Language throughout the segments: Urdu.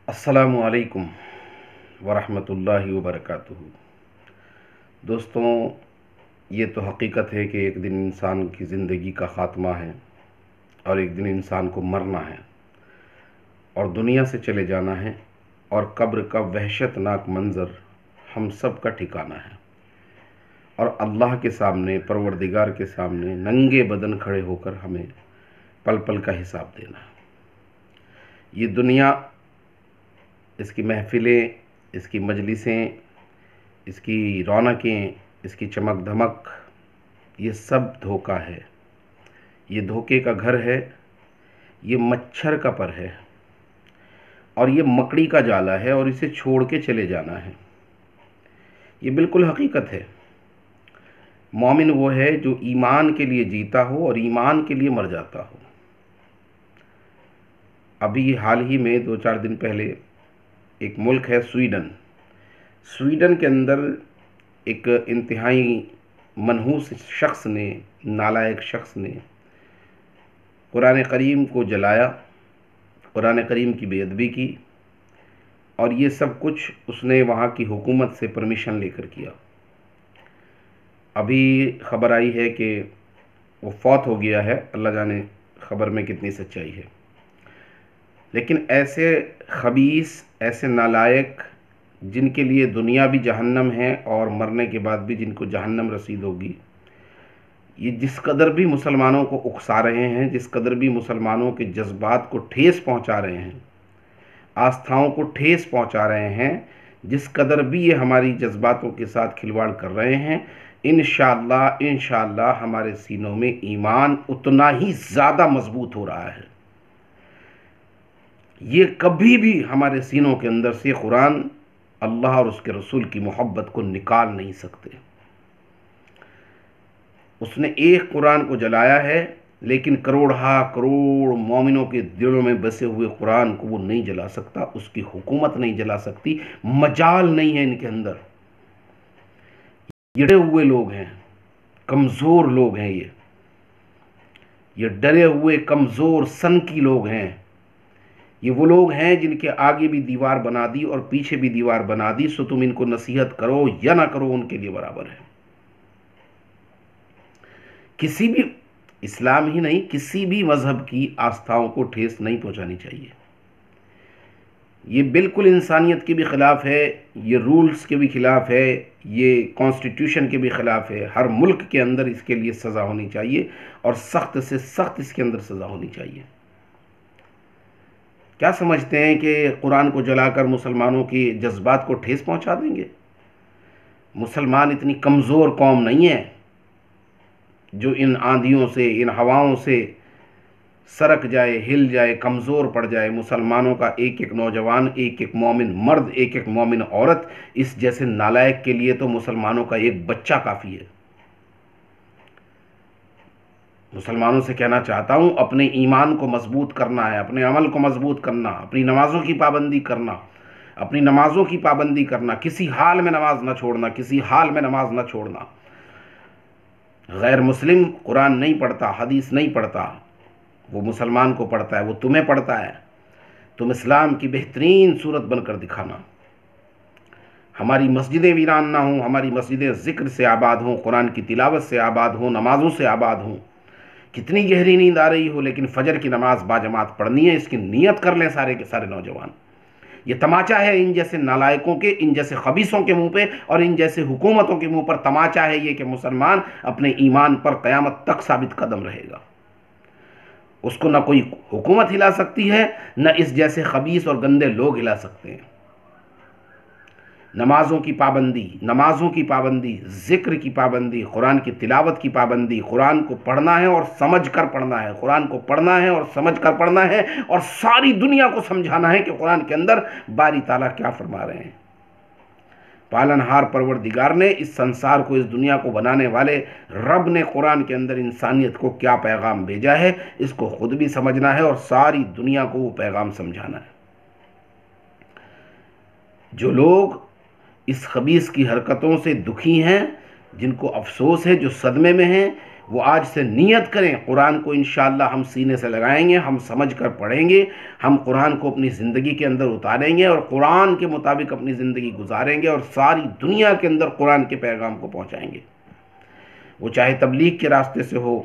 السلام علیکم ورحمۃ اللہ وبرکاتہ۔ دوستوں، یہ تو حقیقت ہے کہ ایک دن انسان کی زندگی کا خاتمہ ہے اور ایک دن انسان کو مرنا ہے اور دنیا سے چلے جانا ہے، اور قبر کا وحشت ناک منظر ہم سب کا ٹھکانہ ہے، اور اللہ کے سامنے، پروردگار کے سامنے ننگے بدن کھڑے ہو کر ہمیں پل پل کا حساب دینا ہے۔ یہ دنیا، اس کی محفلیں، اس کی مجلسیں، اس کی رونقیں، اس کی چمک دھمک، یہ سب دھوکہ ہے، یہ دھوکے کا گھر ہے، یہ مچھر کا پر ہے، اور یہ مکڑی کا جالا ہے، اور اسے چھوڑ کے چلے جانا ہے۔ یہ بالکل حقیقت ہے۔ مومن وہ ہے جو ایمان کے لیے جیتا ہو اور ایمان کے لیے مر جاتا ہو۔ ابھی حال ہی میں 2-4 دن پہلے ایک ملک ہے سویڈن کے اندر ایک انتہائی منحوس شخص نے، نالائق شخص نے قرآن کریم کو جلایا، قرآن کریم کی بے ادبی کی، اور یہ سب کچھ اس نے وہاں کی حکومت سے پرمیشن لے کر کیا۔ ابھی خبر آئی ہے کہ وہ فوت ہو گیا ہے، اللہ جانے خبر میں کتنی سچائی ہے۔ لیکن ایسے خبیث، ایسے نالائق، جن کے لیے دنیا بھی جہنم ہے اور مرنے کے بعد بھی جن کو جہنم رسید ہوگی، یہ جس قدر بھی مسلمانوں کو اکسا رہے ہیں، جس قدر بھی مسلمانوں کے جذبات کو ٹھیس پہنچا رہے ہیں، آستھاؤں کو ٹھیس پہنچا رہے ہیں، جس قدر بھی یہ ہماری جذباتوں کے ساتھ کھلواڑ کر رہے ہیں، انشاءاللہ ہمارے سینوں میں ایمان اتنا ہی زیادہ مضبوط ہو رہا ہے۔ یہ کبھی بھی ہمارے سینوں کے اندر سے قرآن، اللہ اور اس کے رسول کی محبت کو نکال نہیں سکتے۔ اس نے ایک قرآن کو جلایا ہے، لیکن کروڑ مومنوں کے دلوں میں بسے ہوئے قرآن کو وہ نہیں جلا سکتا، اس کی حکومت نہیں جلا سکتی، مجال نہیں ہے ان کے اندر۔ یہ ڈرے ہوئے لوگ ہیں، کمزور لوگ ہیں، یہ ڈرے ہوئے کمزور سنکی لوگ ہیں۔ یہ وہ لوگ ہیں جن کے آگے بھی دیوار بنا دی اور پیچھے بھی دیوار بنا دی، سو تم ان کو نصیحت کرو یا نہ کرو ان کے لیے برابر ہے۔ کسی بھی اسلام ہی نہیں، کسی بھی مذہب کی آستھاؤں کو ٹھیس نہیں پہنچانی چاہیے۔ یہ بالکل انسانیت کے بھی خلاف ہے، یہ رولز کے بھی خلاف ہے، یہ کانسٹیٹیوشن کے بھی خلاف ہے۔ ہر ملک کے اندر اس کے لیے سزا ہونی چاہیے، اور سخت سے سخت اس کے اندر سزا ہونی چاہیے۔ کیا سمجھتے ہیں کہ قرآن کو جلا کر مسلمانوں کی جذبات کو ٹھیس پہنچا دیں گے؟ مسلمان اتنی کمزور قوم نہیں ہے جو ان آندھیوں سے، ان ہواؤں سے سرک جائے، ہل جائے، کمزور پڑ جائے۔ مسلمانوں کا ایک ایک نوجوان، ایک ایک مومن مرد، ایک ایک مومن عورت، اس جیسے نالائق کے لیے تو مسلمانوں کا ایک بچہ کافی ہے۔ مسلمانوں سے کہنا چاہتا ہوں، اپنے ایمان کو مضبوط کرنا ہے، اپنے عمل کو مضبوط کرنا، اپنی نمازوں کی پابندی کرنا، کسی حال میں نماز نہ چھوڑنا، کسی حال میں نماز نہ چھوڑنا۔ غیر مسلم قرآن نہیں پڑھتا، حدیث نہیں پڑھتا، وہ مسلمان کو پڑھتا ہے، وہ تمہیں پڑھتا ہے۔ تم اسلام کی بہترین صورت بن کر دکھانا۔ ہماری مسجدیں ویران نہ ہوں، ہماری مسجدیں ذکر سے آباد ہوں، قرآن کی تلاوت سے آباد ہوں، نمازوں سے آباد ہوں۔ کتنی گہری نیند آ رہی ہو، لیکن فجر کی نماز باجماعت پڑھنی ہے، اس کی نیت کر لیں سارے کے سارے نوجوان۔ یہ تماچا ہے ان جیسے نالائقوں کے، ان جیسے خبیثوں کے منہ پہ، اور ان جیسے حکومتوں کے منہ پر تماچا ہے یہ کہ مسلمان اپنے ایمان پر قیامت تک ثابت قدم رہے گا۔ اس کو نہ کوئی حکومت ہلا سکتی ہے، نہ اس جیسے خبیث اور گندے لوگ ہلا سکتے ہیں۔ نمازوں کی پابندی، ذکر کی پابندی، قرآن کی تلاوت کی پابندی، قرآن کو پڑھنا ہے اور سمجھ کر پڑھنا ہے، قرآن کو پڑھنا ہے اور سمجھ کر پڑھنا ہے، اور ساری دنیا کو سمجھانا ہے کہ قرآن کے اندر باری تعالیٰ کیا فرما رہے ہیں۔ پالنہار پروردگار نے، اس سنسار کو، اس دنیا کو بنانے والے رب نے قرآن کے اندر انسانیت کو کیا پیغام بھیجا ہے، اس کو خود بھی سمجھنا ہے اور ساری دنیا کو وہ پیغام سمجھانا ہے۔ جو لوگ اس خبیث کی حرکتوں سے دکھی ہیں، جن کو افسوس ہے، جو صدمے میں ہیں، وہ آج سے نیت کریں، قرآن کو انشاءاللہ ہم سینے سے لگائیں گے، ہم سمجھ کر پڑھیں گے، ہم قرآن کو اپنی زندگی کے اندر اتاریں گے اور قرآن کے مطابق اپنی زندگی گزاریں گے اور ساری دنیا کے اندر قرآن کے پیغام کو پہنچائیں گے۔ وہ چاہے تبلیغ کے راستے سے ہو،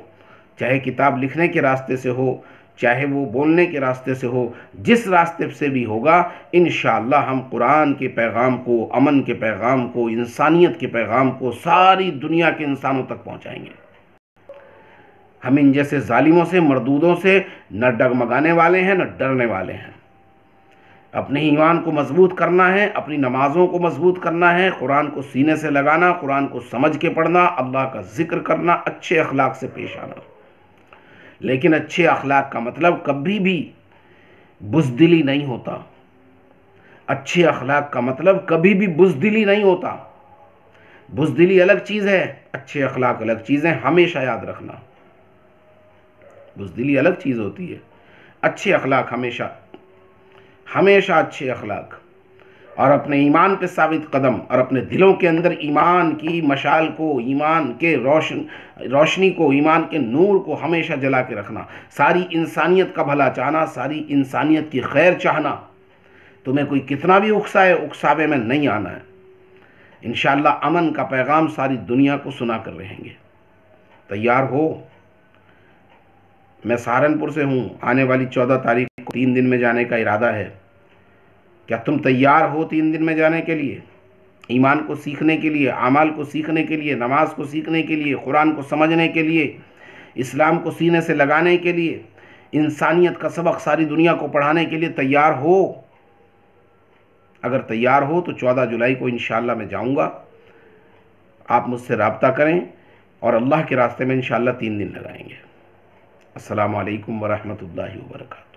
چاہے کتاب لکھنے کے راستے سے ہو، چاہے وہ بولنے کے راستے سے ہو، جس راستے سے بھی ہوگا انشاءاللہ ہم قرآن کے پیغام کو، امن کے پیغام کو، انسانیت کے پیغام کو ساری دنیا کے انسانوں تک پہنچائیں گے۔ ہم ان جیسے ظالموں سے، مردودوں سے نہ ڈگمگانے والے ہیں، نہ ڈرنے والے ہیں۔ اپنے ایمان کو مضبوط کرنا ہے، اپنی نمازوں کو مضبوط کرنا ہے، قرآن کو سینے سے لگانا، قرآن کو سمجھ کے پڑھنا، اللہ کا ذکر کرنا، اچھے اخلاق سے پیش آنا۔ لیکن اچھے اخلاق کا مطلب کبھی بھی بزدلی نہیں ہوتا۔ اچھے اخلاق کا مطلب کبھی بھی بزدلی نہیں ہوتا۔ بزدلی الگ چیز ہے، اچھے اخلاق الگ چیز ہے، ہمیشہ یاد رکھنا۔ بزدلی الگ چیز ہوتی ہے، اچھے اخلاق ہمیشہ اچھے اخلاق، اور اپنے ایمان پہ ثابت قدم، اور اپنے دلوں کے اندر ایمان کی مشعل کو، ایمان کے روشنی کو، ایمان کے نور کو ہمیشہ جلا کے رکھنا، ساری انسانیت کا بھلا چاہنا، ساری انسانیت کی خیر چاہنا۔ تمہیں کوئی کتنا بھی اکسائے، اکساوے میں نہیں آنا ہے۔ انشاءاللہ امن کا پیغام ساری دنیا کو سنا کر رہیں گے۔ تیار ہو؟ میں سہارنپور سے ہوں، آنے والی 14 تاریخ کو 3 دن میں جانے کا ارادہ ہے۔ کیا تم تیار ہو 3 دن میں جانے کے لیے؟ ایمان کو سیکھنے کے لیے، اعمال کو سیکھنے کے لیے، نماز کو سیکھنے کے لیے، قرآن کو سمجھنے کے لیے، اسلام کو سینے سے لگانے کے لیے، انسانیت کا سبق ساری دنیا کو پڑھانے کے لیے تیار ہو؟ اگر تیار ہو تو 14 جولائی کو انشاءاللہ میں جاؤں گا۔ آپ مجھ سے رابطہ کریں اور اللہ کے راستے میں انشاءاللہ 3 دن لگائیں گے۔ السلام علیکم ورحمۃ اللہ وبرکاتہ۔